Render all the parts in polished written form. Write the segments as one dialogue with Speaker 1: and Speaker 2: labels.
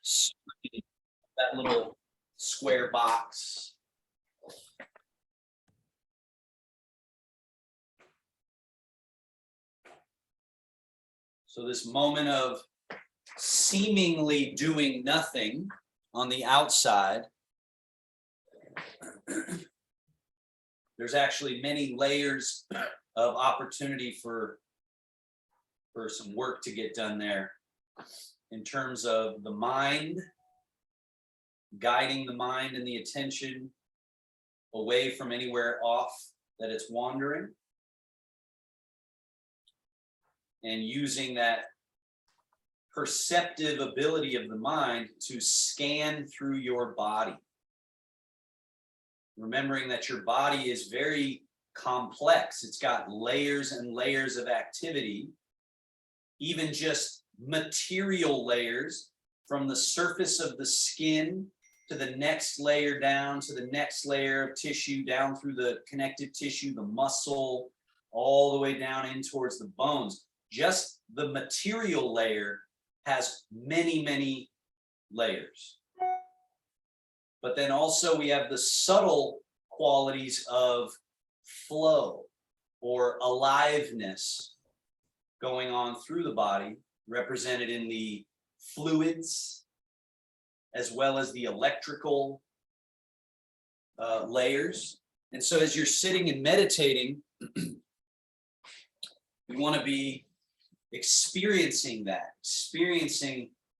Speaker 1: that little square box. So this moment of seemingly doing nothing on the outside, there's actually many layers of opportunity for some work to get done there in terms of the mind, guiding the mind and the attention away from anywhere off that it's wandering, and using that perceptive ability of the mind to scan through your body. Remembering that your body is very complex. It's got layers and layers of activity, even just material layers, from the surface of the skin to the next layer down to the next layer of tissue, down through the connective tissue, the muscle, all the way down in towards the bones. Just the material layer has many, many layers. But then also we have the subtle qualities of flow or aliveness going on through the body, represented in the fluids, as well as the electrical layers. And so as you're sitting and meditating, we want to be experiencing that,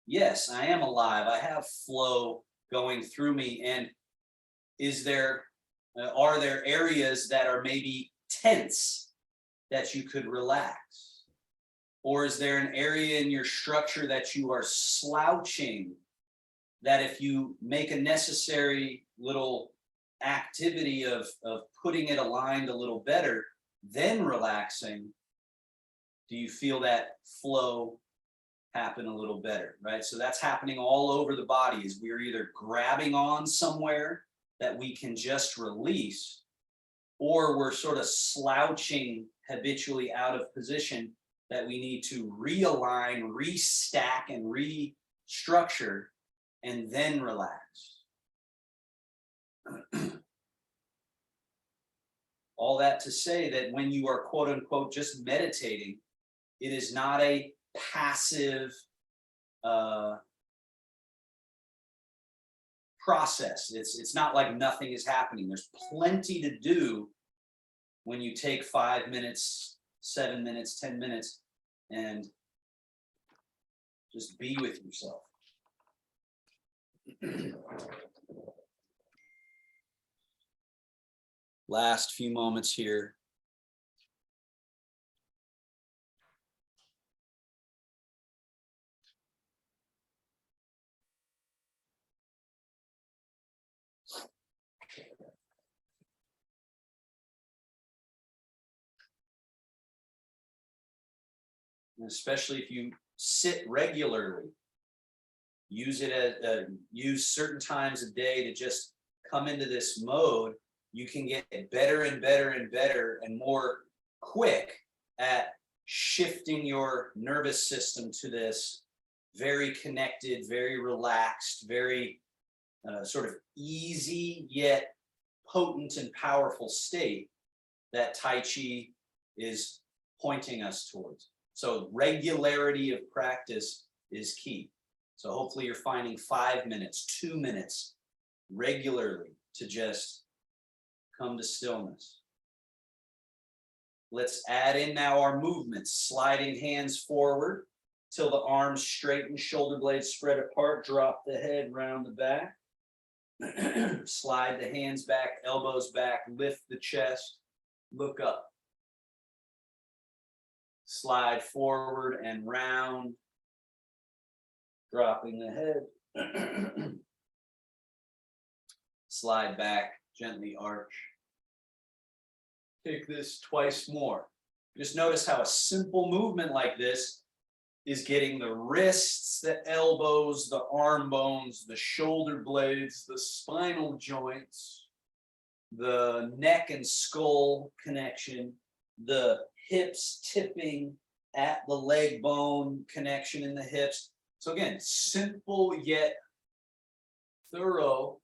Speaker 1: yes, I am alive, I have flow going through me. And are there areas that are maybe tense that you could relax? Or is there an area in your structure that you are slouching, that if you make a necessary little activity of putting it aligned a little better, then relaxing, do you feel that flow happen a little better, right? So that's happening all over the body, is we're either grabbing on somewhere that we can just release, or we're sort of slouching habitually out of position that we need to realign, restack, and restructure, and then relax. All that to say that when you are quote unquote just meditating, it is not a passive process. It's not like nothing is happening. There's plenty to do when you take 5 minutes, 7 minutes, 10 minutes, and just be with yourself. Last few moments here. And especially if you sit regularly, use certain times a day to just come into this mode. You can get better and better and better and more quick at shifting your nervous system to this very connected, very relaxed, very sort of easy yet potent and powerful state that Tai Chi is pointing us towards. So regularity of practice is key. So hopefully you're finding 5 minutes, 2 minutes regularly to just come to stillness. Let's add in now our movements, sliding hands forward till the arms straighten, shoulder blades spread apart, drop the head round the back. Slide the hands back, elbows back, lift the chest, look up. Slide forward and round, dropping the head. Slide back, gently arch. Take this twice more. Just notice how a simple movement like this is getting the wrists, the elbows, the arm bones, the shoulder blades, the spinal joints, the neck and skull connection, the hips tipping at the leg bone connection in the hips, So again, simple yet thorough,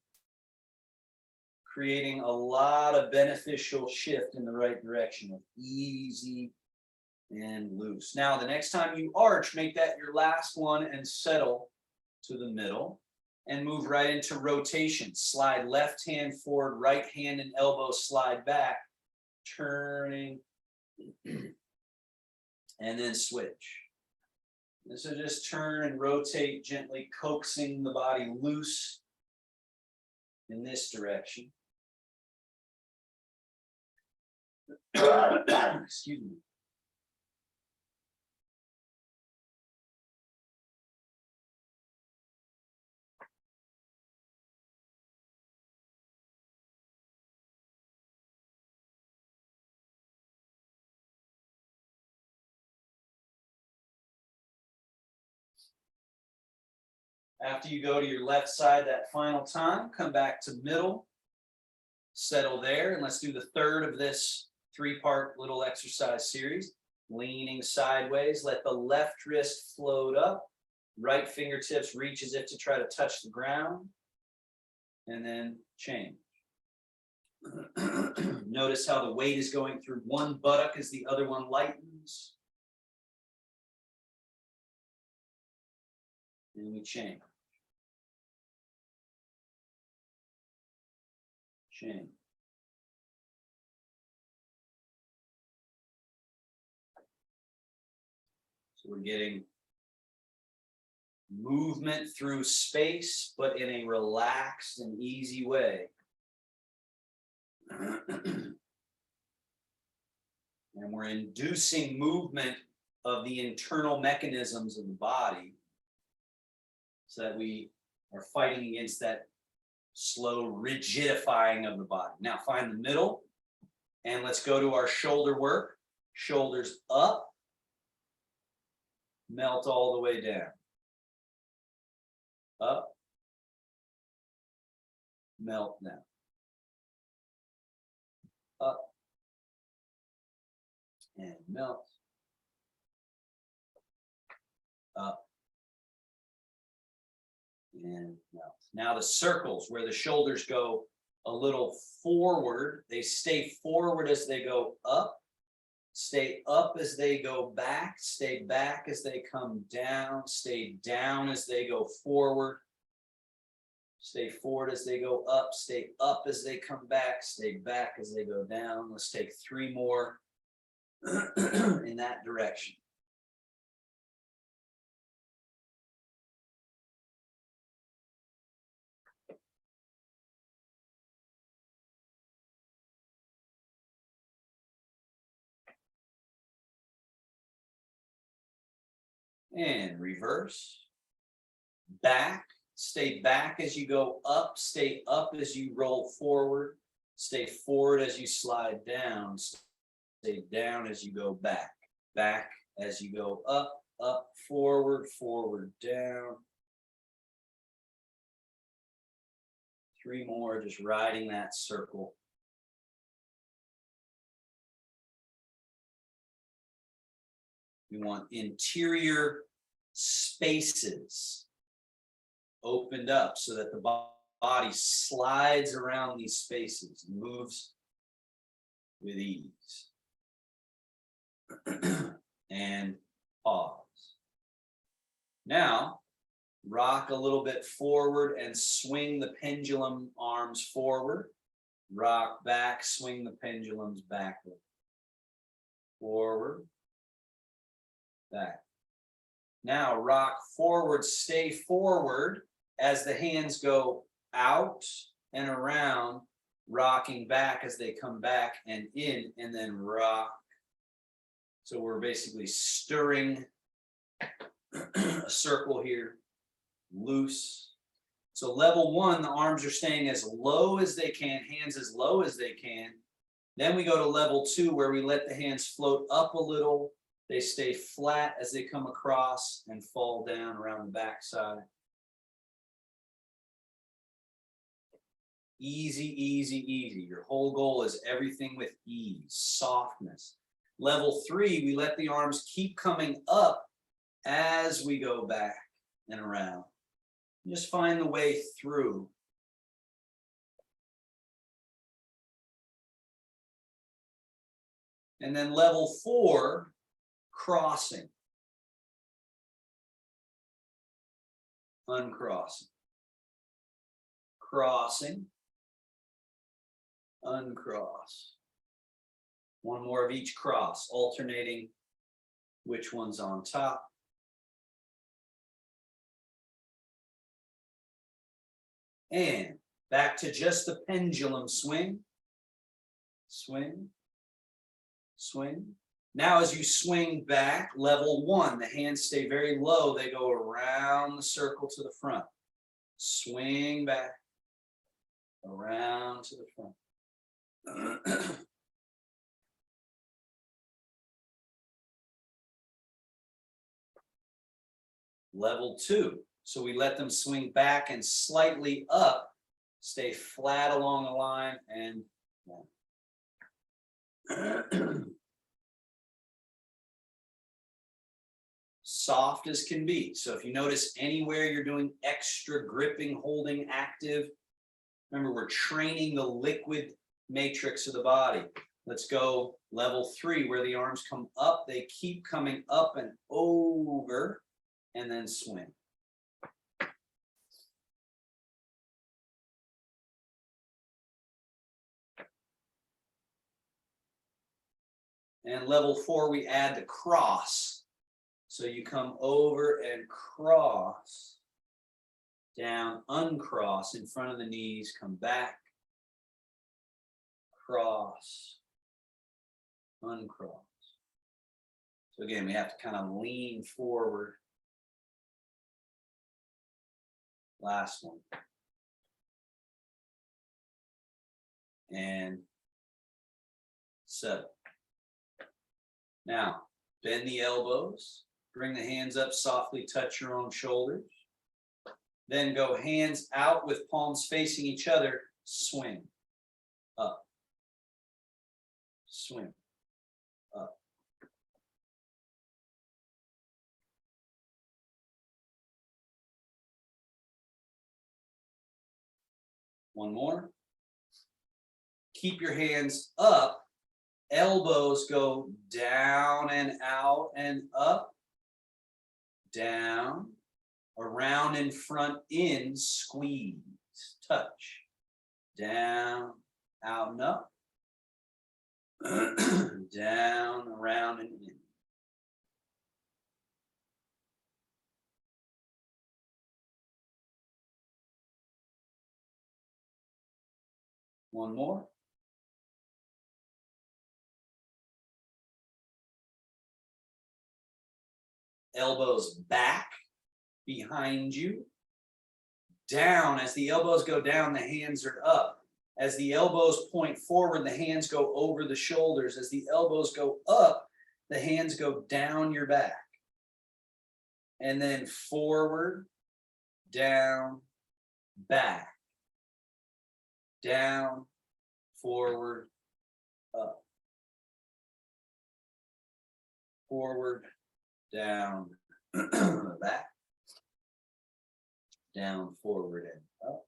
Speaker 1: creating a lot of beneficial shift in the right direction of easy and loose. Now, the next time you arch, make that your last one and settle to the middle and move right into rotation. Slide left hand forward, right hand and elbow slide back, turning, and then switch. And so just turn and rotate, gently coaxing the body loose in this direction. Excuse me. After you go to your left side that final time, come back to middle, settle there, and let's do the third of this three-part little exercise series. Leaning sideways, let the left wrist float up, right fingertips reach as if to try to touch the ground, and then change. Notice how the weight is going through one buttock as the other one lightens. And we change. Change. So we're getting movement through space, but in a relaxed and easy way. And we're inducing movement of the internal mechanisms of the body so that we are fighting against that slow rigidifying of the body. Now find the middle and let's go to our shoulder work. Shoulders up, melt all the way down. Up, melt down. Up, and melt. Up, and melt. Now the circles where the shoulders go a little forward, they stay forward as they go up, stay up as they go back, stay back as they come down, stay down as they go forward, stay forward as they go up, stay up as they come back, stay back as they go down. Let's take 3 more in that direction. And reverse, back, stay back as you go up, stay up as you roll forward, stay forward as you slide down, stay down as you go back, back as you go up, up, forward, forward, down. 3 more, just riding that circle. We want interior spaces opened up so that the body slides around these spaces, moves with ease. And pause. Now, rock a little bit forward and swing the pendulum arms forward. Rock back, swing the pendulums backward. Forward. Back. Now rock forward, stay forward as the hands go out and around, rocking back as they come back and in, and then rock. So we're basically stirring a circle here, loose. So level 1, the arms are staying as low as they can, hands as low as they can. Then we go to level 2 where we let the hands float up a little. They stay flat as they come across and fall down around the backside. Easy, easy, easy. Your whole goal is everything with ease, softness. Level 3, we let the arms keep coming up as we go back. and around. Just find the way through. And then level 4, crossing. Uncrossing. Crossing. Uncross. One more of each cross, alternating which one's on top. And back to just the pendulum swing. Swing. Swing. Now as you swing back, level 1, the hands stay very low. They go around the circle to the front. Swing back. Around to the front. Level 2. So we let them swing back and slightly up, stay flat along the line, and soft as can be. So if you notice anywhere you're doing extra gripping, holding, active, remember we're training the liquid matrix of the body. Let's go level 3, where the arms come up, they keep coming up and over, and then swing. And level 4, we add the cross. So you come over and cross, down, uncross in front of the knees, come back, cross, uncross. So again, we have to kind of lean forward. Last one. And settle. Now, bend the elbows, bring the hands up, softly touch your own shoulders. Then go hands out with palms facing each other, swing, up, swing, up. One more. Keep your hands up. Elbows go down and out and up, down, around in front, in, squeeze, touch, down, out and up, down, around and in. One more. Elbows back behind you, down. As the elbows go down, the hands are up. As the elbows point forward, the hands go over the shoulders. As the elbows go up, the hands go down your back. And then forward, down, back, down, forward, up, forward, down, back, down, forward, and up.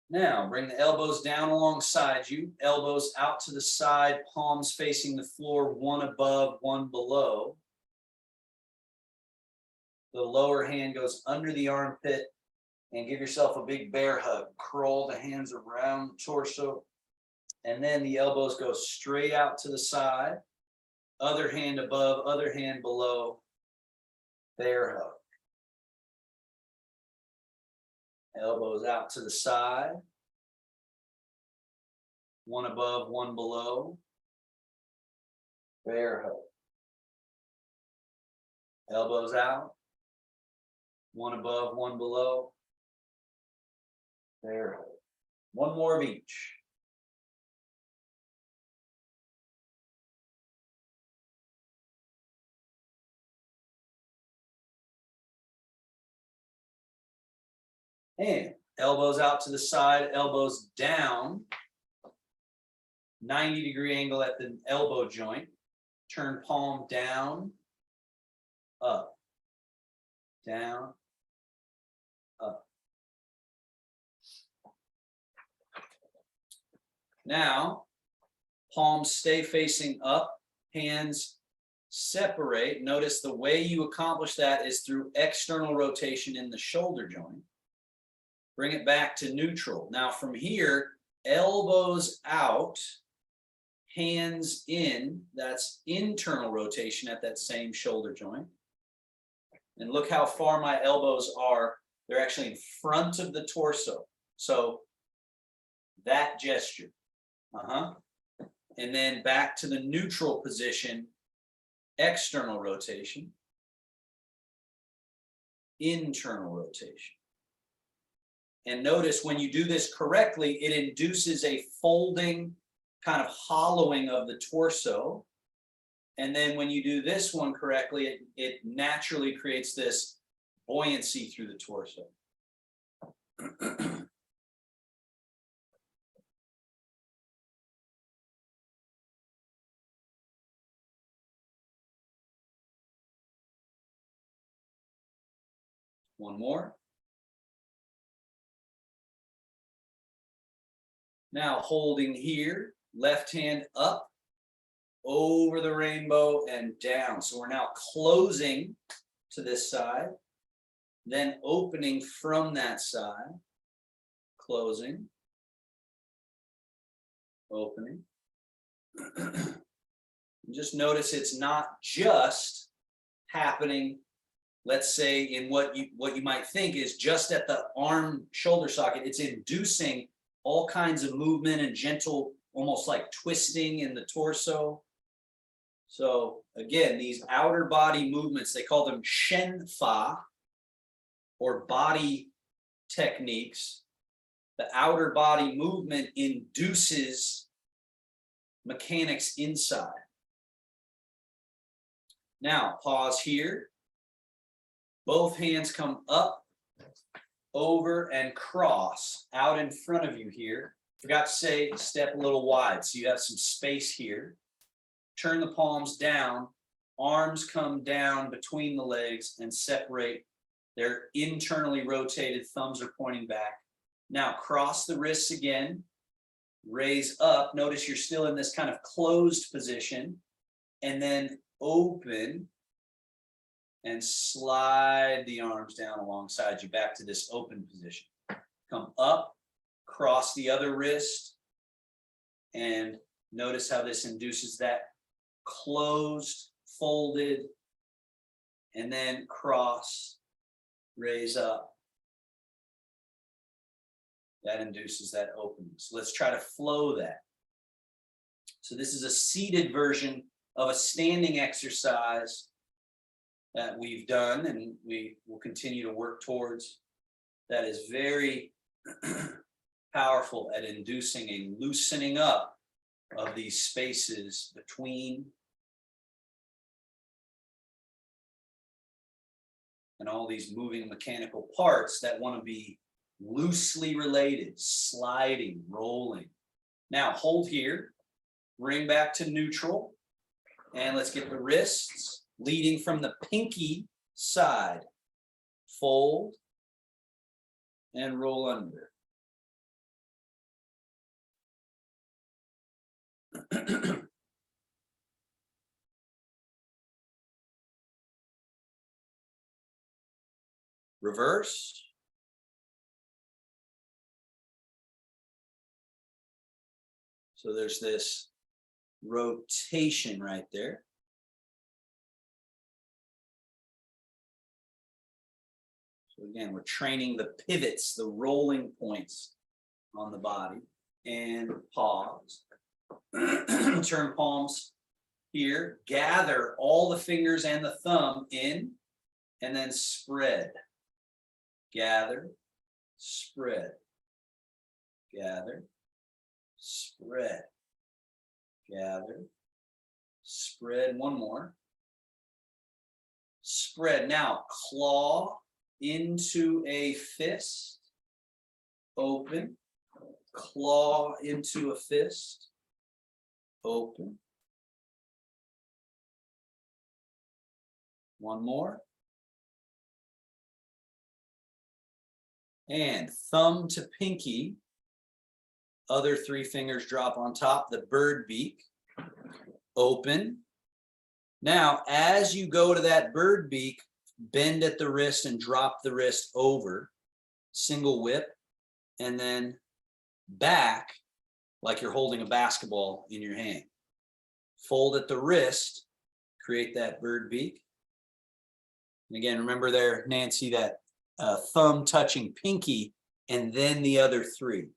Speaker 1: Now, bring the elbows down alongside you, elbows out to the side, palms facing the floor, one above, one below. The lower hand goes under the armpit, and give yourself a big bear hug. Curl the hands around the torso, and then the elbows go straight out to the side. Other hand above, other hand below. Bear hug. Elbows out to the side. One above, one below. Bear hug. Elbows out. One above, one below. Bear hug. One more of each. And Elbows out to the side, elbows down. 90-degree angle at the elbow joint. Turn palm down, up, down, up. Now, palms stay facing up, hands separate. Notice the way you accomplish that is through external rotation in the shoulder joint. Bring it back to neutral. Now from here, elbows out, hands in, that's internal rotation at that same shoulder joint. And look how far my elbows are. They're actually in front of the torso. So that gesture. And then back to the neutral position, external rotation, internal rotation. And notice when you do this correctly, it induces a folding, kind of hollowing of the torso. And then when you do this one correctly, it naturally creates this buoyancy through the torso. One more. Now holding here, left hand up, over the rainbow and down. So we're now closing to this side, then opening from that side, closing, opening. Just notice it's not just happening, let's say, in what you might think is just at the arm shoulder socket. It's inducing all kinds of movement and gentle, almost like twisting in the torso. So again, these outer body movements, they call them shen fa, or body techniques. The outer body movement induces mechanics inside. Now pause here. Both hands come up, over, and cross out in front of you here. Forgot to say, step a little wide so you have some space here. Turn the palms down, arms come down between the legs and separate. They're internally rotated, thumbs are pointing back. Now cross the wrists again, raise up. Notice you're still in this kind of closed position, and then open and slide the arms down alongside you back to this open position. Come up, cross the other wrist, and notice how this induces that closed, folded, and then cross, raise up. That induces that opening. So let's try to flow that. So this is a seated version of a standing exercise that we've done and we will continue to work towards. That is very powerful at inducing a loosening up of these spaces between and all these moving mechanical parts that want to be loosely related, sliding, rolling. Now hold here, bring back to neutral, and let's get the wrists leading from the pinky side. Fold and roll under. Reverse. So there's this rotation right there. So again, we're training the pivots, the rolling points on the body. And pause. Turn palms here. Gather all the fingers and the thumb in, and then spread. Gather, spread. Gather, spread. Gather, spread. One more. Spread. Now claw into a fist open, claw into a fist, open. One more. And thumb to pinky, other three fingers drop on top, the bird beak, open. Now, as you go to that bird beak, bend at the wrist and drop the wrist over, single whip, and then back like you're holding a basketball in your hand. Fold at the wrist, create that bird beak. And again, remember there, Nancy, that thumb touching pinky and then the other three.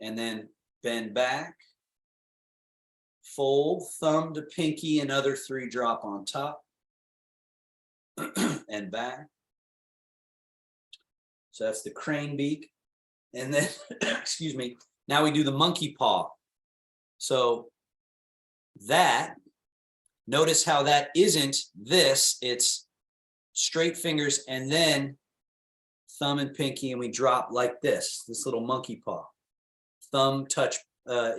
Speaker 1: And then bend back, fold, thumb to pinky and other three drop on top and back. So that's the crane beak. And then, excuse me, now we do the monkey paw. So that, notice how that isn't this, it's straight fingers and then thumb and pinky, and we drop like this little monkey paw. Thumb touch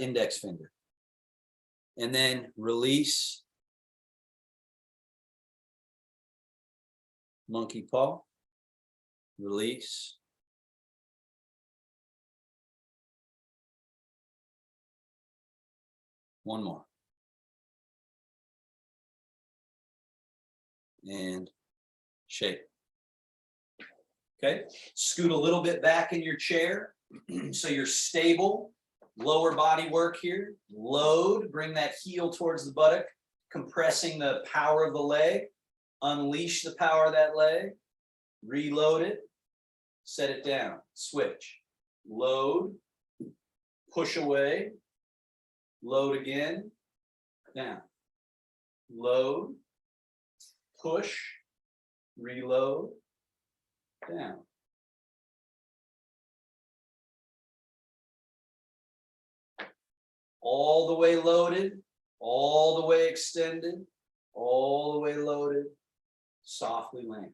Speaker 1: index finger. And then release, monkey paw, release. One more. And shake. Okay, scoot a little bit back in your chair so you're stable. Lower body work here. Load, bring that heel towards the buttock, compressing the power of the leg. Unleash the power of that leg. Reload it. Set it down. Switch. Load. Push away. Load again. Down. Load. Push. Reload. Down. All the way loaded, all the way extended, all the way loaded, softly land.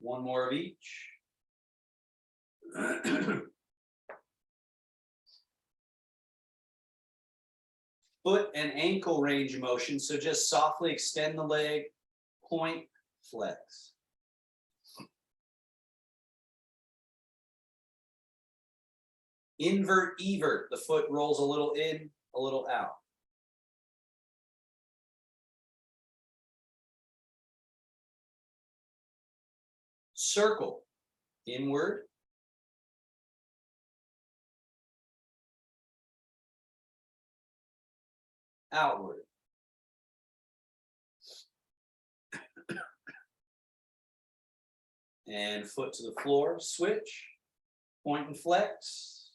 Speaker 1: One more of each. Foot and ankle range of motion, so just softly extend the leg, point, flex. Invert, evert, the foot rolls a little in, a little out. Circle, inward, outward. And foot to the floor, switch, point and flex.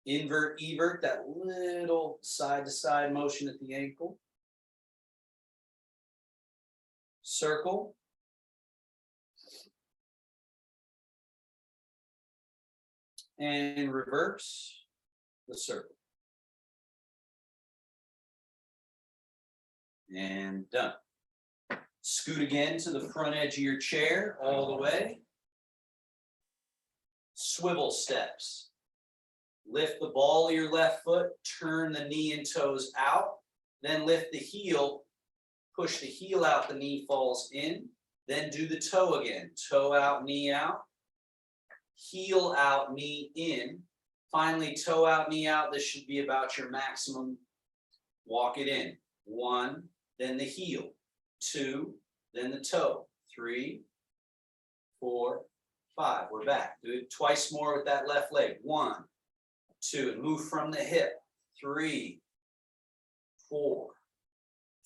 Speaker 1: Invert, evert, that little side to side motion at the ankle. Circle. And reverse the circle. And done. Scoot again to the front edge of your chair all the way. Swivel steps. Lift the ball of your left foot, turn the knee and toes out, then lift the heel, push the heel out, the knee falls in, then do the toe again. Toe out, knee out, heel out, knee in, finally toe out, knee out. This should be about your maximum. Walk it in. 1, then the heel, 2, then the toe, 3, 4, 5. We're back. Do it twice more with that left leg. 1, 2, and move from the hip. 3, 4,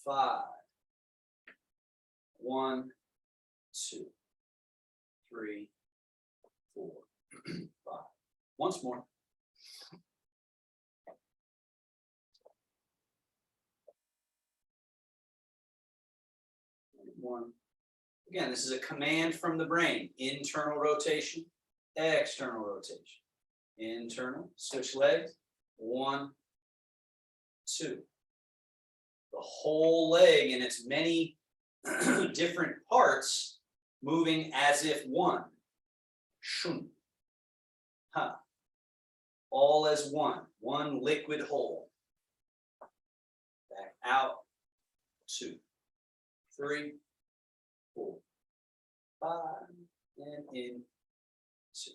Speaker 1: 5. 1, 2, 3, 4, 5. Once more. One. Again, this is a command from the brain. Internal rotation, external rotation. Internal, switch legs. 1, 2. The whole leg in its many different parts moving as if one. Shun. Ha. All as one liquid whole. Back out. 2, 3, 4, 5, and in. 2.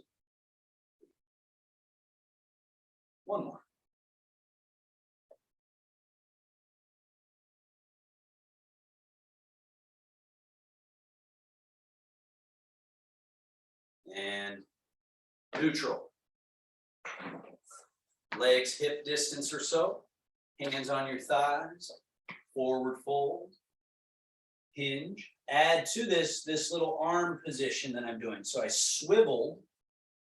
Speaker 1: One more. And neutral. Legs hip distance or so. Hands on your thighs. Forward fold. Hinge. Add to this little arm position that I'm doing. So I swivel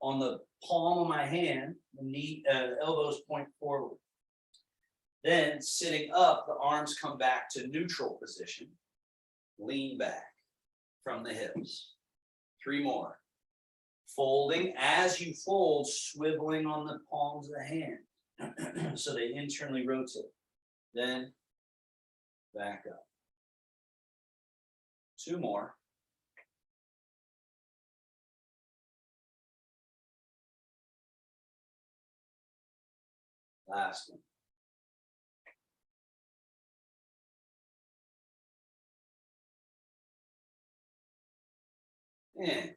Speaker 1: on the palm of my hand, the knee, elbows point forward. Then sitting up, the arms come back to neutral position. Lean back from the hips. 3 more. Folding, as you fold, swiveling on the palms of the hand so they internally rotate. Then back up. 2 more. Last one. And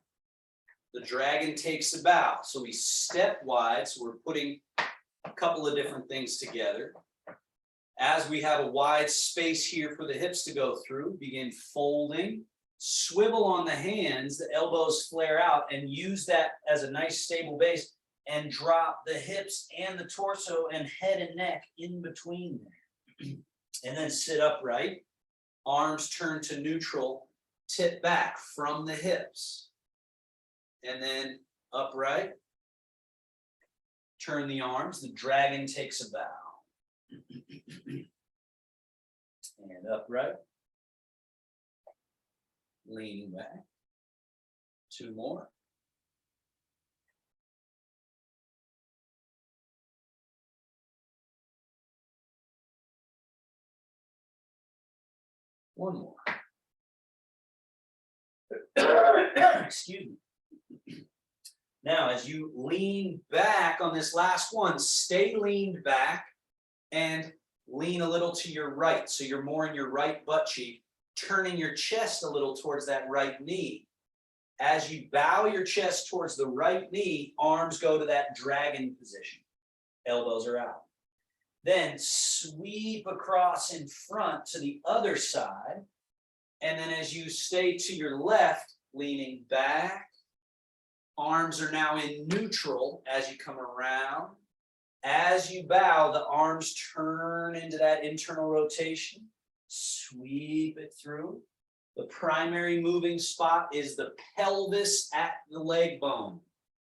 Speaker 1: the dragon takes a bow. So we step wide. So we're putting a couple of different things together. As we have a wide space here for the hips to go through, begin folding, swivel on the hands, the elbows flare out, and use that as a nice stable base, and drop the hips and the torso and head and neck in between there. And then sit upright, arms turn to neutral, tip back from the hips. And then upright, turn the arms, the dragon takes a bow. And upright, leaning back. 2 more. One more. Excuse me. Now, as you lean back on this last one, stay leaned back and lean a little to your right. So you're more in your right butt cheek, turning your chest a little towards that right knee. As you bow your chest towards the right knee, arms go to that dragon position. Elbows are out. Then sweep across in front to the other side. And then as you stay to your left, leaning back, arms are now in neutral as you come around. As you bow, the arms turn into that internal rotation. Sweep it through. The primary moving spot is the pelvis at the leg bone.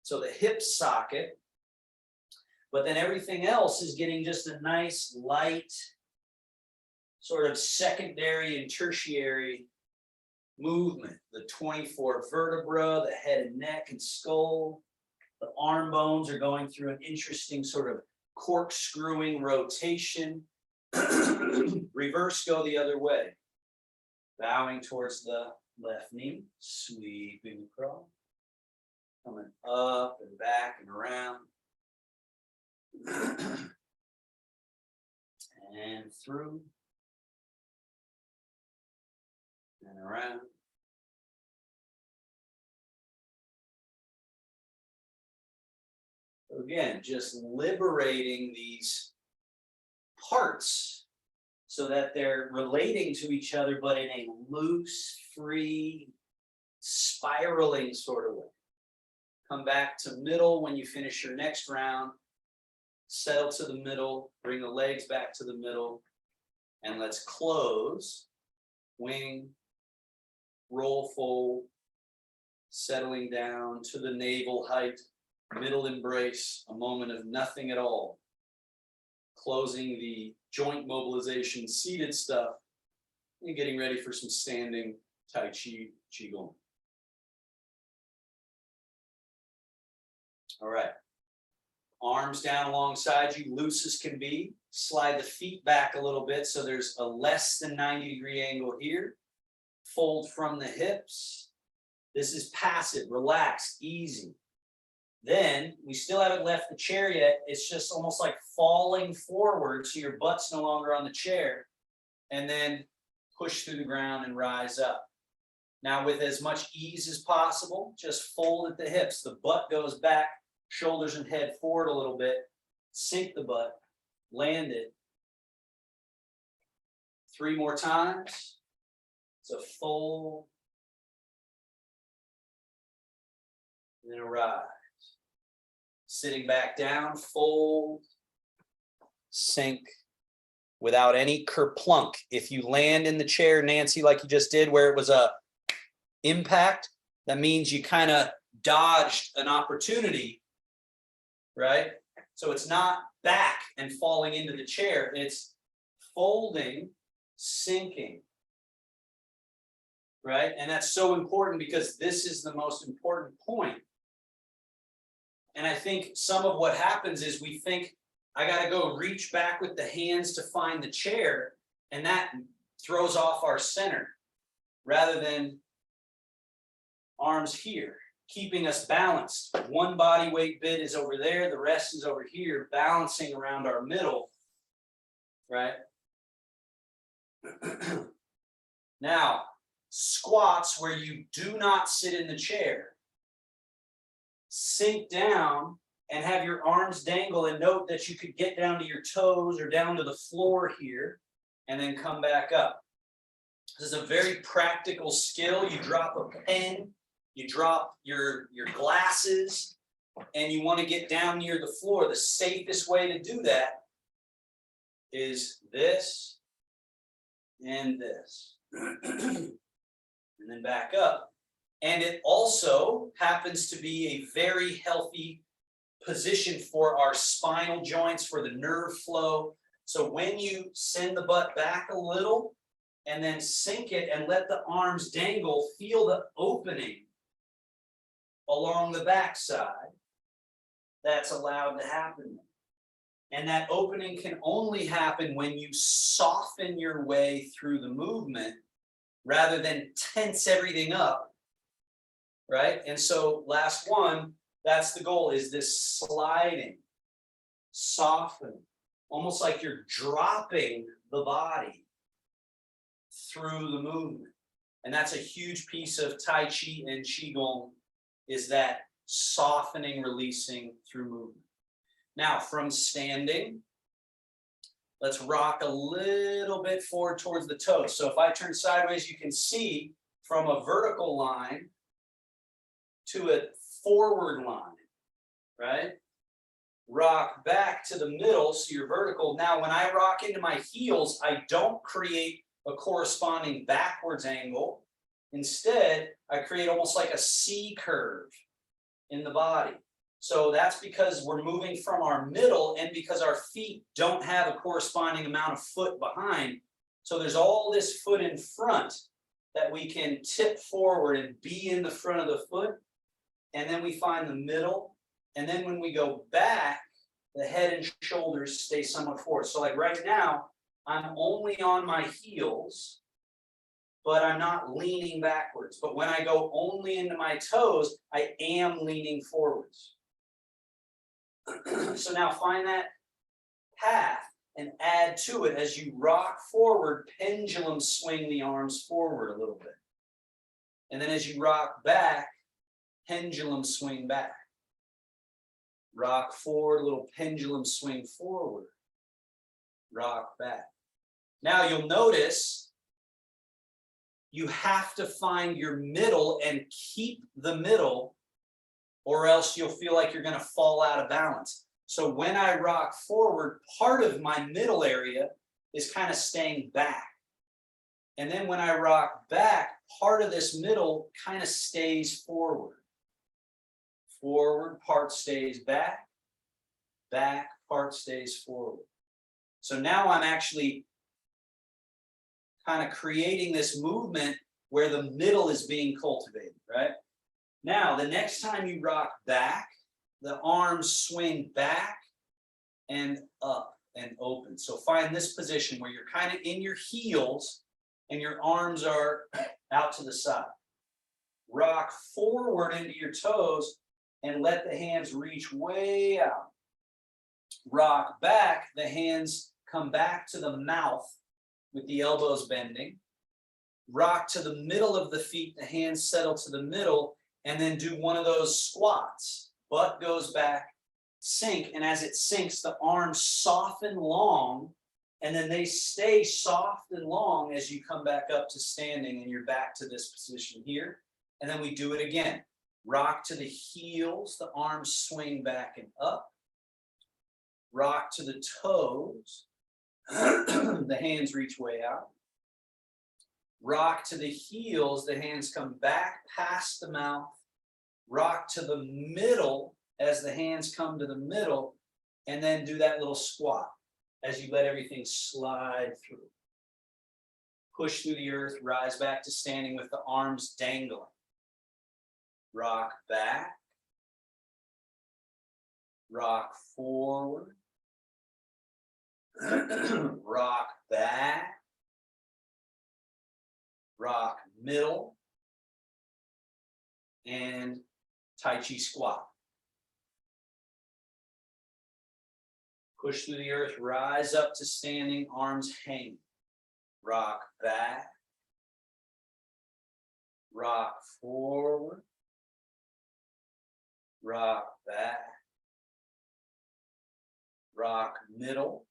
Speaker 1: So the hip socket. But then everything else is getting just a nice light sort of secondary and tertiary movement. The 24 vertebra, the head and neck and skull. The arm bones are going through an interesting sort of corkscrewing rotation. Reverse go the other way. Bowing towards the left knee, sweeping across. Coming up and back and around. And through. And around. Again, just liberating these parts so that they're relating to each other, but in a loose, free, spiraling sort of way. Come back to middle when you finish your next round. Settle to the middle, bring the legs back to the middle, and let's close. Wing, roll fold, settling down to the navel height, middle embrace, a moment of nothing at all. Closing the joint mobilization, seated stuff, and getting ready for some standing Tai Chi Qigong. All right. Arms down alongside you, loose as can be. slide the feet back a little bit so there's a less than 90-degree angle here. Fold from the hips. This is passive, relaxed, easy. Then we still haven't left the chair yet. It's just almost like falling forward so your butt's no longer on the chair. And then push through the ground and rise up. Now with as much ease as possible, just fold at the hips. The butt goes back, shoulders and head forward a little bit. Sink the butt, land it. 3 more times. So fold. And then rise. Sitting back down, fold, sink, without any kerplunk. If you land in the chair, Nancy, like you just did, where it was a impact, that means you kind of dodged an opportunity, right? So it's not back and falling into the chair, it's folding, sinking, right? And that's so important because this is the most important point. And I think some of what happens is we think, I got to go reach back with the hands to find the chair, and that throws off our center, rather than arms here, keeping us balanced. One body weight bit is over there, the rest is over here, balancing around our middle, right? Now, squats where you do not sit in the chair. Sink down and have your arms dangle, and note that you could get down to your toes or down to the floor here and then come back up. This is a very practical skill. You drop a pen, you drop your glasses, and you want to get down near the floor. The safest way to do that is this and this. And then back up. And it also happens to be a very healthy position for our spinal joints, for the nerve flow. So when you send the butt back a little and then sink it and let the arms dangle, feel the opening along the backside. That's allowed to happen. And that opening can only happen when you soften your way through the movement rather than tense everything up. Right? And so last one, that's the goal, is this sliding, softening, almost like you're dropping the body through the movement. And that's a huge piece of Tai Chi and Qigong, is that softening, releasing through movement. Now from standing, let's rock a little bit forward towards the toes. So if I turn sideways, you can see from a vertical line to a forward line, right? Rock back to the middle, so you're vertical. Now, when I rock into my heels, I don't create a corresponding backwards angle. Instead, I create almost like a C curve in the body. So that's because we're moving from our middle and because our feet don't have a corresponding amount of foot behind. So there's all this foot in front that we can tip forward and be in the front of the foot. And then we find the middle. And then when we go back, the head and shoulders stay somewhat forward. So like right now, I'm only on my heels, but I'm not leaning backwards. But when I go only into my toes, I am leaning forwards. So now find that path and add to it as you rock forward, pendulum swing the arms forward a little bit. And then as you rock back, pendulum swing back. Rock forward, little pendulum swing forward. Rock back. Now you'll notice you have to find your middle and keep the middle, or else you'll feel like you're going to fall out of balance. So when I rock forward, part of my middle area is kind of staying back. And then when I rock back, part of this middle kind of stays forward. Forward, part stays back. Back, part stays forward. So now I'm actually kind of creating this movement where the middle is being cultivated, right? Now, the next time you rock back, the arms swing back and up. and open. So find this position where you're kind of in your heels and your arms are out to the side. Rock forward into your toes and let the hands reach way out. Rock back, the hands come back to the mouth with the elbows bending. Rock to the middle of the feet, the hands settle to the middle, and then do one of those squats. Butt goes back, sink, and as it sinks, the arms soften long, and then they stay soft and long as you come back up to standing and you're back to this position here. And then we do it again. Rock to the heels, the arms swing back and up. Rock to the toes, the hands reach way out. Rock to the heels, the hands come back past the mouth. Rock to the middle as the hands come to the middle, and then do that little squat as you let everything slide through. Push through the earth, rise back to standing with the arms dangling. Rock back. Rock forward. Rock back. Rock middle. And Tai Chi squat. Push through the earth, rise up to standing, arms hang. Rock back. Rock forward. Rock back. Rock middle.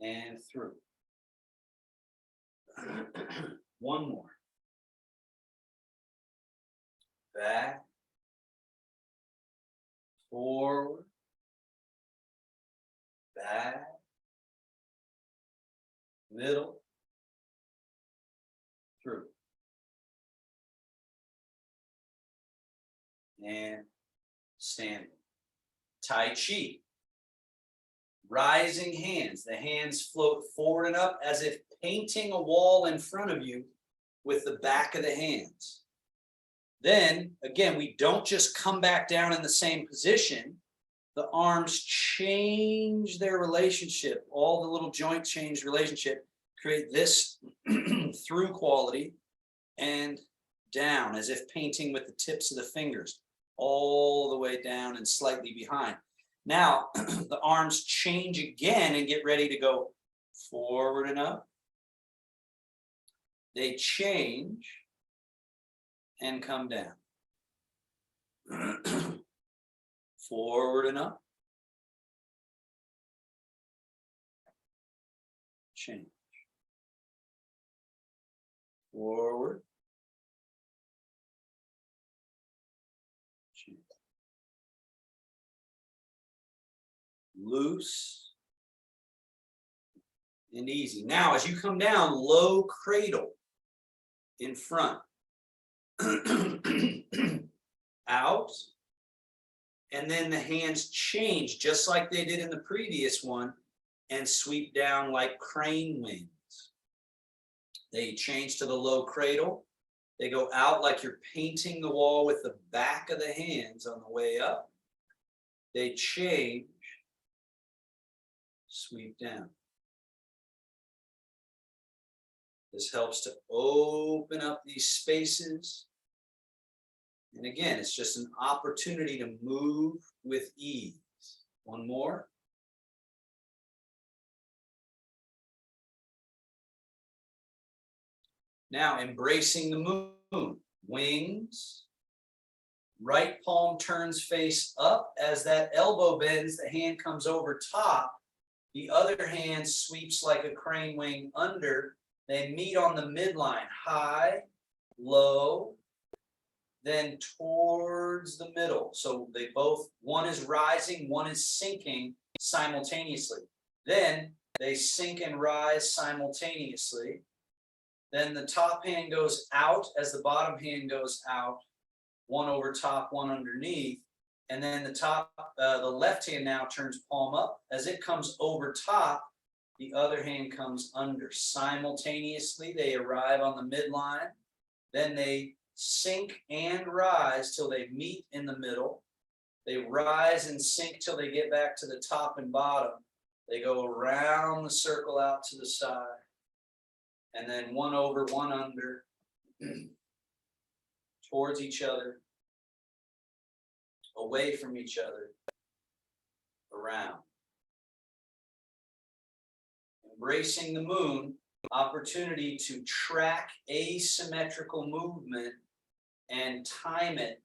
Speaker 1: And through. One more. Back. Forward. Back. Middle. Through. And standing. Tai Chi. Rising hands. The hands float forward and up as if painting a wall in front of you with the back of the hands. Then, again, we don't just come back down in the same position. The arms change their relationship. All the little joint change relationship, create this through quality and down, as if painting with the tips of the fingers, all the way down and slightly behind. Now, the arms change again and get ready to go forward and up. They change and come down. Forward and up. Change. Forward. Change. Loose and easy. Now, as you come down, low cradle in front. Out. And then the hands change just like they did in the previous one and sweep down like crane wings. They change to the low cradle. They go out like you're painting the wall with the back of the hands on the way up. They change, sweep down. This helps to open up these spaces. And again, it's just an opportunity to move with ease. One more. Now, embracing the moon. Wings. Right palm turns face up. As that elbow bends, the hand comes over top. The other hand sweeps like a crane wing under. They meet on the midline. High, low, then towards the middle. So they both, one is rising, one is sinking simultaneously. Then they sink and rise simultaneously. Then the top hand goes out as the bottom hand goes out, one over top, one underneath. And then the left hand now turns palm up. As it comes over top, the other hand comes under. Simultaneously, they arrive on the midline. Then they sink and rise till they meet in the middle. They rise and sink till they get back to the top and bottom. They go around the circle out to the side. And then one over, one under, towards each other, away from each other, around. Embracing the moon, opportunity to track asymmetrical movement and time it.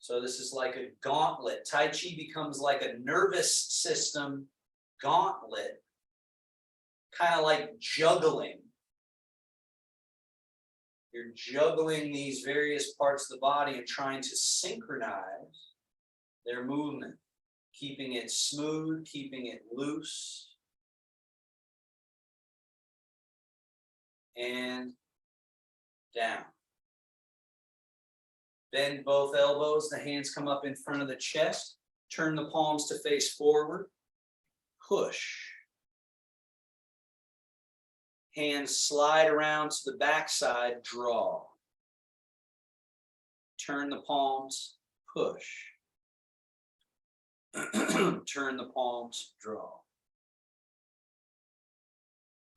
Speaker 1: So this is like a gauntlet. Tai Chi becomes like a nervous system gauntlet, kind of like juggling. You're juggling these various parts of the body and trying to synchronize their movement, keeping it smooth, keeping it loose. And down. Bend both elbows, the hands come up in front of the chest. Turn the palms to face forward. Push. Hands slide around to the backside, draw. Turn the palms, push. Turn the palms, draw.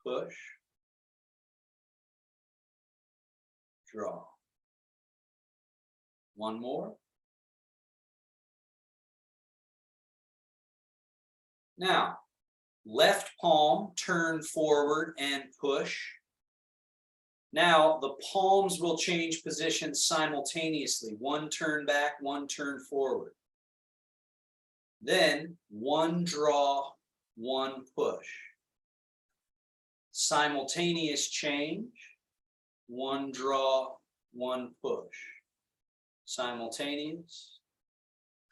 Speaker 1: Push. Draw. One more. Now, left palm turn forward and push. Now the palms will change position simultaneously. One turn back, one turn forward. Then one draw, one push. Simultaneous change. One draw, one push. Simultaneous,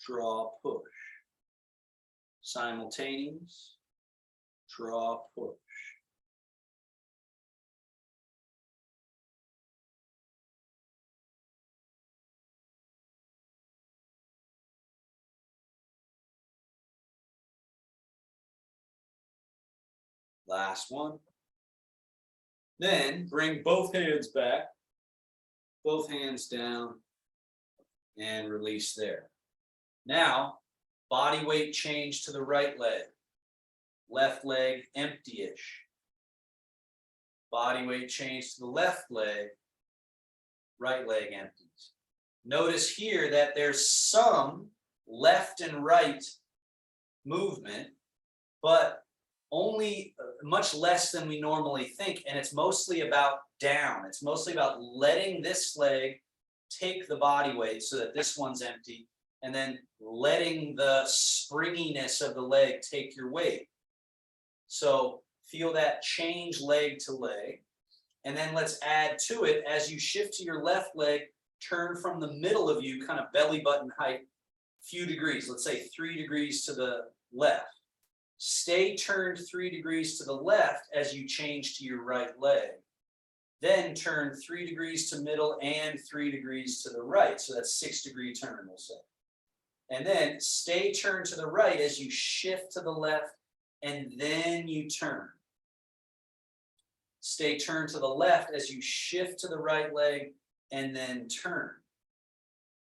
Speaker 1: draw, push. Simultaneous, draw, push. Last one. Then bring both hands back, both hands down, and release there. Now, body weight change to the right leg. Left leg empty-ish. Body weight change to the left leg. Right leg empties. Notice here that there's some left and right movement, but only much less than we normally think, and it's mostly about down. It's mostly about letting this leg take the body weight so that this one's empty, and then letting the springiness of the leg take your weight. So feel that change leg to leg, and then let's add to it, as you shift to your left leg, turn from the middle of you, kind of belly button height, few degrees, let's say 3 degrees to the left. Stay turned 3 degrees to the left as you change to your right leg. Then turn 3 degrees to middle and 3 degrees to the right. So that's 6-degree turn, we'll say. And then stay turned to the right as you shift to the left, and then you turn. Stay turned to the left as you shift to the right leg, and then turn.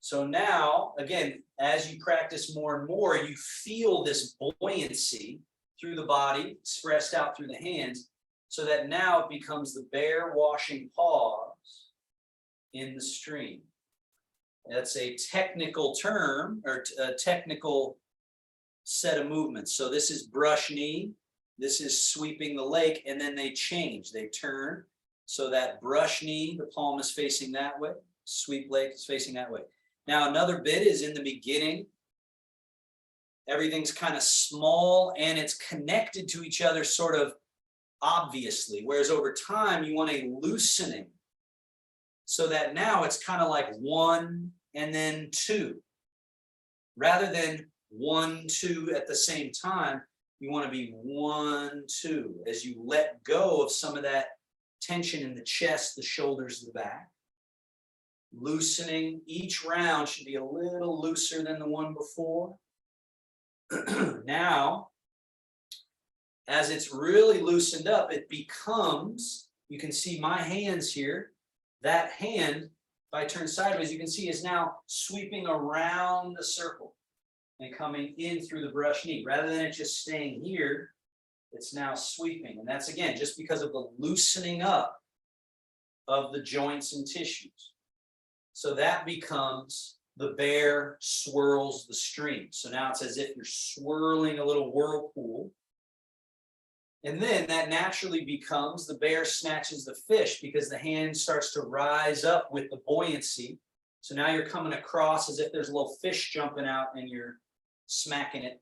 Speaker 1: So now, again, as you practice more and more, you feel this buoyancy through the body, expressed out through the hands, so that now it becomes the bear washing paws in the stream. That's a technical term, or a technical set of movements. So this is brush knee, this is sweeping the lake, and then they change. They turn, so that brush knee, the palm is facing that way, sweep lake is facing that way. Now, another bit is in the beginning, everything's kind of small and it's connected to each other sort of obviously, whereas over time you want a loosening so that now it's kind of like 1 and then 2. Rather than 1, 2 at the same time, you want to be 1, 2 as you let go of some of that tension in the chest, the shoulders, the back. Loosening. Each round should be a little looser than the one before. Now, as it's really loosened up, it becomes, you can see my hands here, that hand I turn sideways, you can see is now sweeping around the circle and coming in through the brush knee. Rather than it just staying here, it's now sweeping. And that's, again, just because of the loosening up of the joints and tissues. So that becomes the bear swirls the stream. So now it's as if you're swirling a little whirlpool. And then that naturally becomes the bear snatches the fish because the hand starts to rise up with the buoyancy. So now you're coming across as if there's a little fish jumping out and you're smacking it.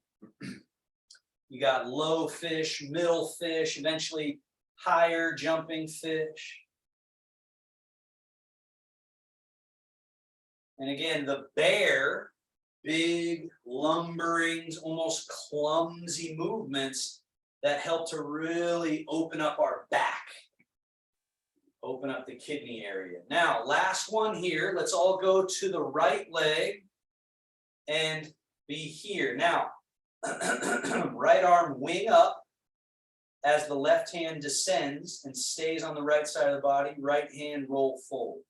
Speaker 1: You got low fish, middle fish, eventually higher jumping fish. And again, the bear, big, lumbering, almost clumsy movements that help to really open up our back, open up the kidney area. Now, last one here. Let's all go to the right leg and be here. Now, right arm wing up as the left hand descends and stays on the right side of the body. Right hand roll forward.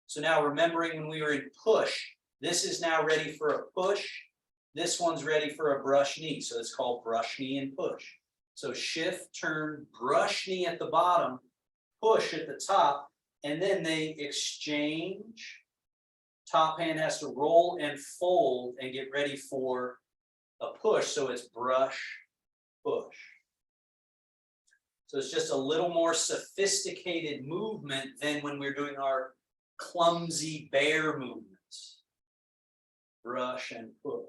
Speaker 1: So now remembering when we were in push, this is now ready for a push. This one's ready for a brush knee. So it's called brush knee and push. So shift, turn, brush knee at the bottom, push at the top, and then they exchange. Top hand has to roll and fold and get ready for a push. So it's brush, push. So it's just a little more sophisticated movement than when we're doing our clumsy bear movements. Brush and push.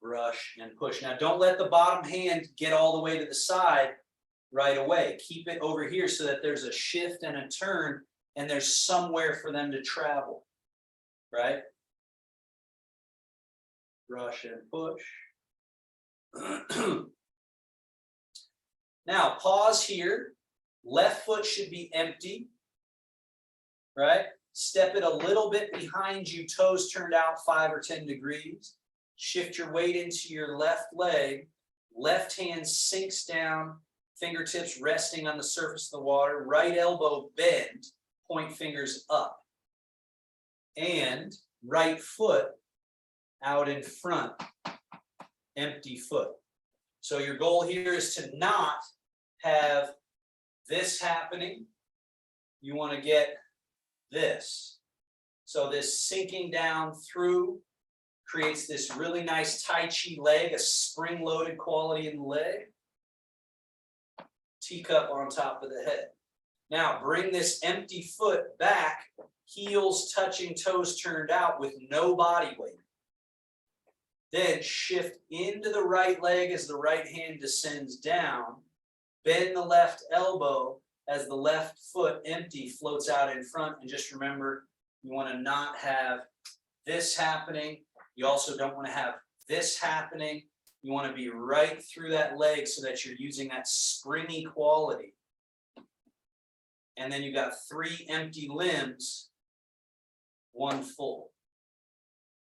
Speaker 1: Brush and push. Now don't let the bottom hand get all the way to the side right away. Keep it over here so that there's a shift and a turn and there's somewhere for them to travel, right? Brush and push. Now pause here. Left foot should be empty, right? Step it a little bit behind you, toes turned out 5 or 10 degrees. Shift your weight into your left leg. Left hand sinks down, fingertips resting on the surface of the water. Right elbow bend, point fingers up. And right foot out in front, empty foot. So your goal here is to not have this happening. You want to get this. So this sinking down through creates this really nice Tai Chi leg, a spring-loaded quality in the leg. Teacup on top of the head. Now bring this empty foot back, heels touching, toes turned out with no body weight. Then shift into the right leg as the right hand descends down. Bend the left elbow as the left foot empty floats out in front. And just remember, you want to not have this happening. You also don't want to have this happening. You want to be right through that leg so that you're using that springy quality. And then you got 3 empty limbs, 1 full.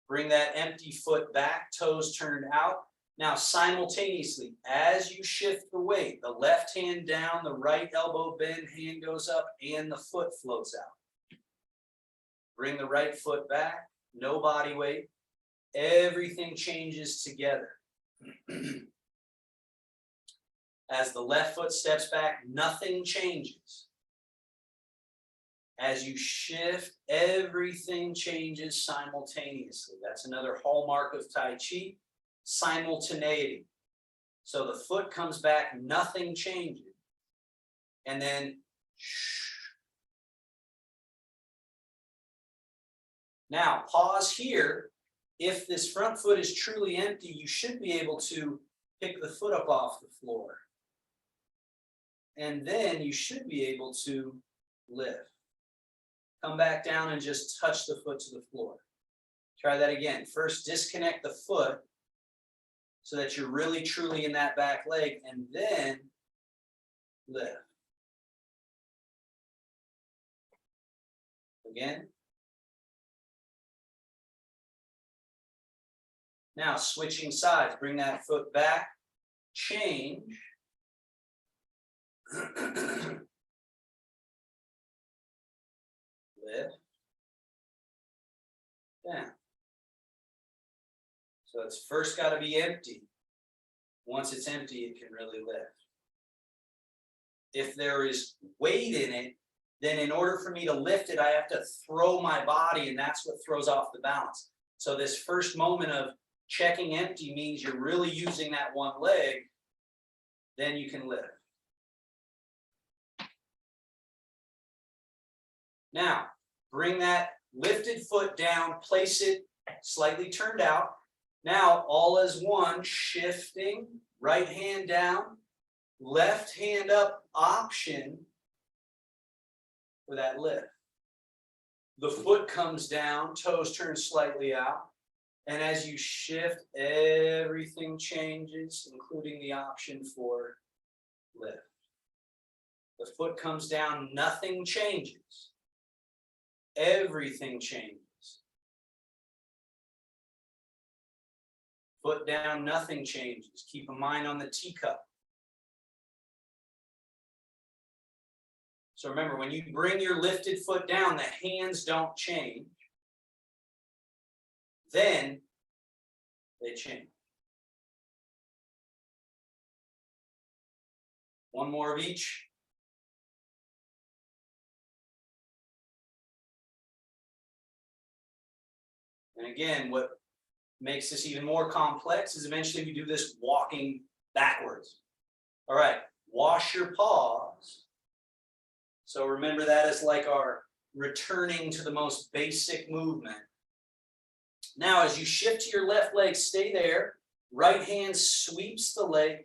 Speaker 1: Bring that empty foot back, toes turned out. Now simultaneously, as you shift the weight, the left hand down, the right elbow bend, hand goes up, and the foot floats out. Bring the right foot back, no body weight. Everything changes together. As the left foot steps back, nothing changes. As you shift, everything changes simultaneously. That's another hallmark of Tai Chi, simultaneity. So the foot comes back, nothing changes. And then now pause here. If this front foot is truly empty, you should be able to pick the foot up off the floor. And then you should be able to lift. Come back down and just touch the foot to the floor. Try that again. First, disconnect the foot so that you're really truly in that back leg, and then lift. Again. Now switching sides, bring that foot back, change. lift, down. So it's first got to be empty. Once it's empty, it can really lift. If there is weight in it, then in order for me to lift it, I have to throw my body, and that's what throws off the balance. So this first moment of checking empty means you're really using that one leg, then you can lift. Now, bring that lifted foot down, place it slightly turned out. Now, all as one, shifting, right hand down, left hand up, option for that lift. The foot comes down, toes turn slightly out. And as you shift, everything changes, including the option for lift. The foot comes down, nothing changes. Everything changes. Foot down, nothing changes. Keep a mind on the teacup. So remember, when you bring your lifted foot down, the hands don't change. Then they change. One more of each. And again, what makes this even more complex is eventually we do this walking backwards. All right, wash your paws. So remember that as like our returning to the most basic movement. Now, as you shift to your left leg, stay there. Right hand sweeps the leg,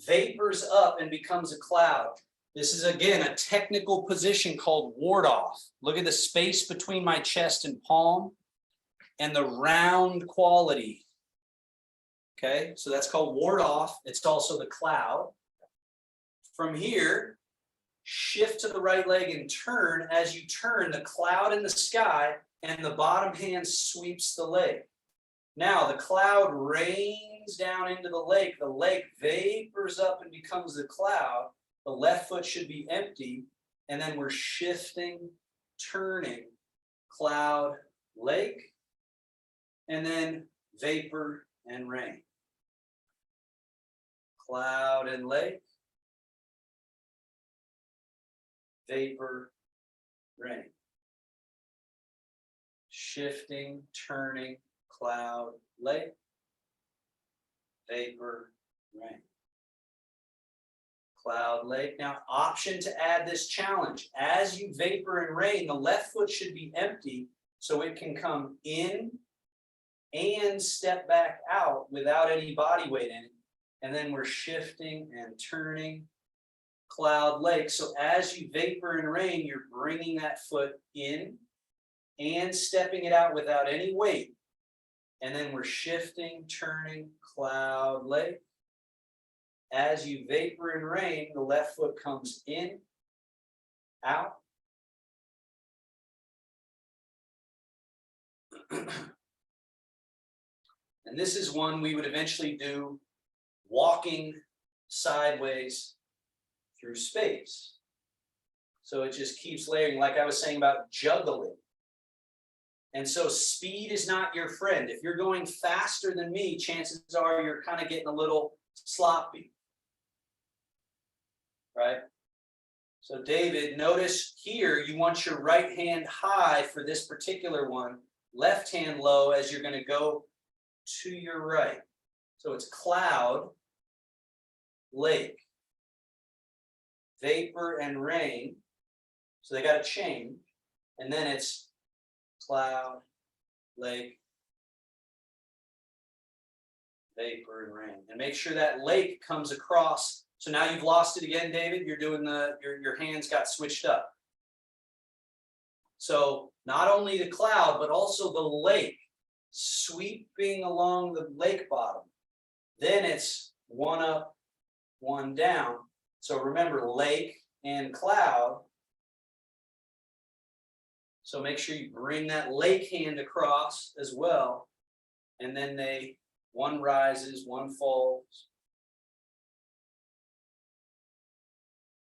Speaker 1: vapors up and becomes a cloud. This is, again, a technical position called ward off. Look at the space between my chest and palm and the round quality. Okay, so that's called ward off. It's also the cloud. From here, shift to the right leg and turn. As you turn, the cloud in the sky and the bottom hand sweeps the leg. Now the cloud rains down into the lake vapors up and becomes the cloud. The left foot should be empty, and then we're shifting, turning, cloud, lake, and then vapor and rain. Cloud and lake, vapor, rain. Shifting, turning, cloud, lake, vapor, rain. Cloud, lake. Now, option to add this challenge. As you vapor and rain, the left foot should be empty so it can come in and step back out without any body weight in it. And then we're shifting and turning, cloud, lake. So as you vapor and rain, you're bringing that foot in and stepping it out without any weight. And then we're shifting, turning, cloud, lake. As you vapor and rain, the left foot comes in, out. And this is one we would eventually do walking sideways through space. So it just keeps layering, like I was saying about juggling. And so speed is not your friend. If you're going faster than me, chances are you're kind of getting a little sloppy. Right? So David, notice here you want your right hand high for this particular one, left hand low as you're going to go to your right. So it's cloud, lake, vapor, and rain. So they got to change. And then it's cloud, lake, vapor, and rain. And make sure that lake comes across. So now you've lost it again, David. You're doing your hands got switched up. So not only the cloud, but also the lake sweeping along the lake bottom. Then it's one up, one down. So remember, lake and cloud. So make sure you bring that lake hand across as well. And then one rises, one falls.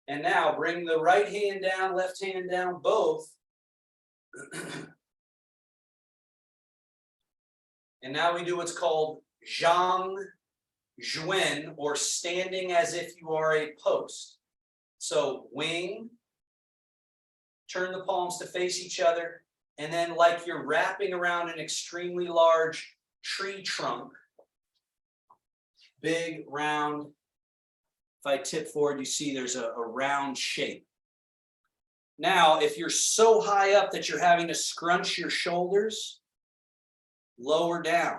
Speaker 1: And now bring the right hand down, left hand down, both. And now we do what's called Zhang Zhuan, or standing as if you are a post. So wing, turn the palms to face each other, and then like you're wrapping around an extremely large tree trunk, big, round. If I tip forward, you see there's a round shape. Now, if you're so high up that you're having to scrunch your shoulders, lower down.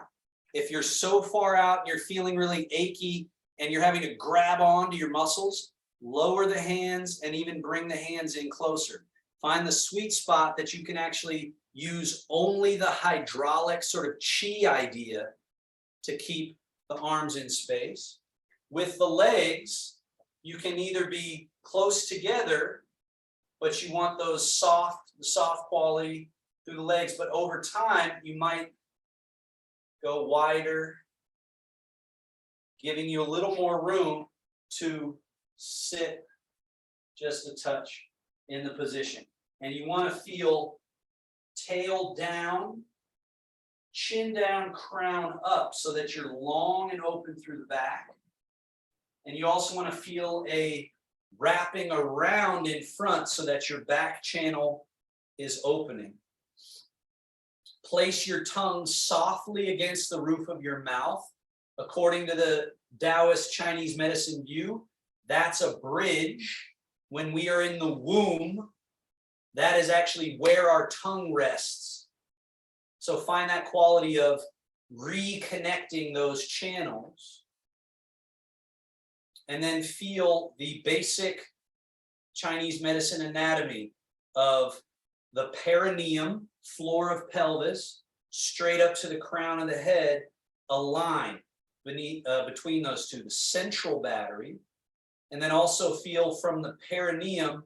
Speaker 1: If you're so far out and you're feeling really achy and you're having to grab onto your muscles, lower the hands and even bring the hands in closer. Find the sweet spot that you can actually use only the hydraulic sort of chi idea to keep the arms in space. With the legs, you can either be close together, but you want the soft quality through the legs, but over time, you might go wider, giving you a little more room to sit just a touch in the position. And you want to feel tail down, chin down, crown up, so that you're long and open through the back. And you also want to feel a wrapping around in front so that your back channel is opening. Place your tongue softly against the roof of your mouth. According to the Taoist Chinese medicine view, that's a bridge. When we are in the womb, that is actually where our tongue rests. So find that quality of reconnecting those channels. And then feel the basic Chinese medicine anatomy of the perineum, floor of pelvis, straight up to the crown of the head, a line between those two, the central battery. And then also feel from the perineum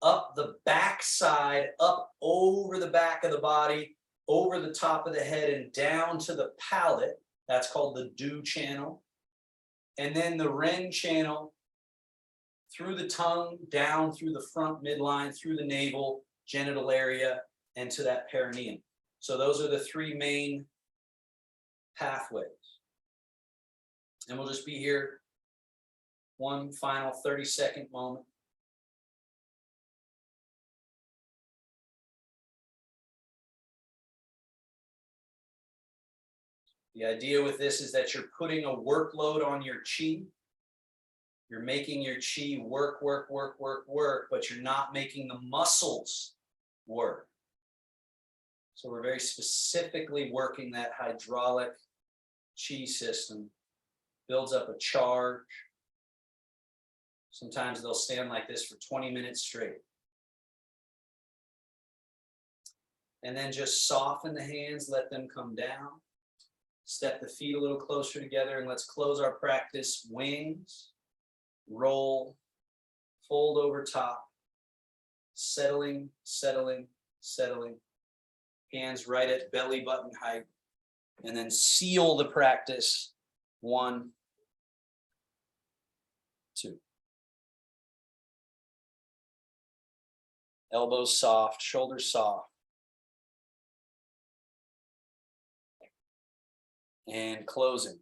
Speaker 1: up the back side, up over the back of the body, over the top of the head, and down to the palate. That's called the Du channel. And then the Ren channel through the tongue, down through the front midline, through the navel, genital area, and to that perineum. So those are the three main pathways. And we'll just be here one final 30-second moment. The idea with this is that you're putting a workload on your chi. You're making your chi work, but you're not making the muscles work. So we're very specifically working that hydraulic chi system. Builds up a charge. Sometimes they'll stand like this for 20 minutes straight. And then just soften the hands, let them come down. Step the feet a little closer together, and let's close our practice. Wings, roll, fold over top, settling, settling, settling. Hands right at belly button height, and then seal the practice. 1, 2. Elbows soft, shoulders soft. And closing.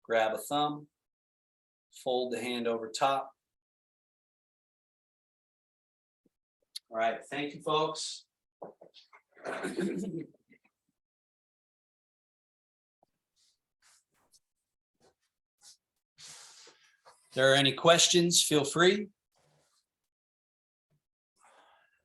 Speaker 1: Grab a thumb, fold the hand over top. All right, thank you, folks. If there are any questions, feel free.